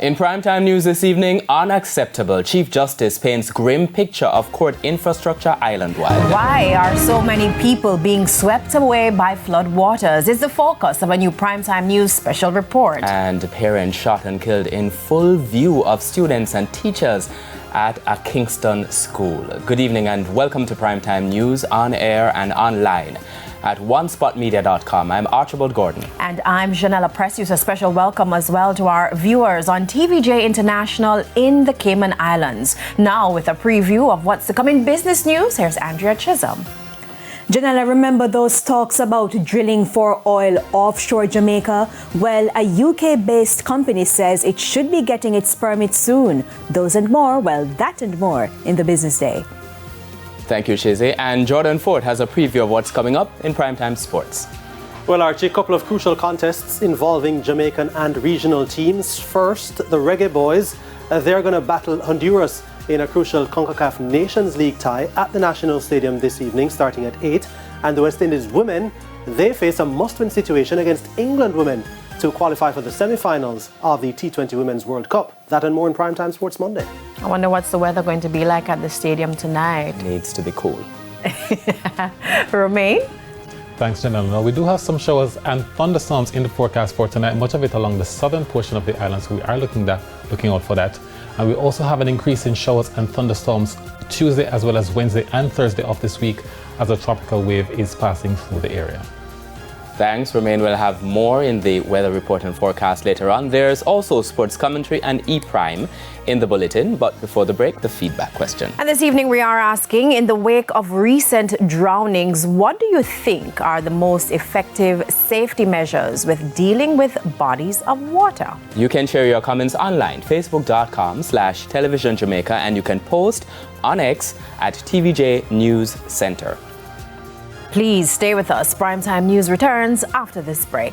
In primetime news this evening, unacceptable. Chief Justice paints grim picture of court infrastructure island-wide. Why are so many people being swept away by flood waters? Is the focus of a new primetime news special report. And parents shot and killed in full view of students and teachers at a Kingston school. Good evening and welcome to primetime news on air and online at onespotmedia.com. I'm Archibald Gordon. And I'm Janella Precious. A special welcome as well to our viewers on TVJ International in the Cayman Islands. Now with a preview of what's to come in business news, here's Andrea Chisholm. Janella, remember those talks about drilling for oil offshore Jamaica? Well, a UK-based company says it should be getting its permit soon. Those and more, well, that and more in the business day. Thank you, Shizzy. And Jordan Ford has a preview of what's coming up in primetime sports. Well, Archie, a couple of crucial contests involving Jamaican and regional teams. First, the Reggae Boys. They're going to battle Honduras in a crucial CONCACAF Nations League tie at the National Stadium this evening, starting at 8. And the West Indies women, they face a must-win situation against England women to qualify for the semi-finals of the T20 Women's World Cup. That and more in Primetime Sports Monday. I wonder what's the weather going to be like at the stadium tonight. Needs to be cool. Romain? Thanks, Janelle. Now, we do have some showers and thunderstorms in the forecast for tonight, much of it along the southern portion of the island, so we are looking out for that. And we also have an increase in showers and thunderstorms Tuesday as well as Wednesday and Thursday of this week as a tropical wave is passing through the area. Thanks, Romain. We'll have more in the weather report and forecast later on. There's also sports commentary and E-Prime in the bulletin. But before the break, the feedback question. And this evening we are asking, in the wake of recent drownings, what do you think are the most effective safety measures with dealing with bodies of water? You can share your comments online, facebook.com/televisionjamaica, and you can post on X at TVJ News Center. Please stay with us. Primetime News returns after this break.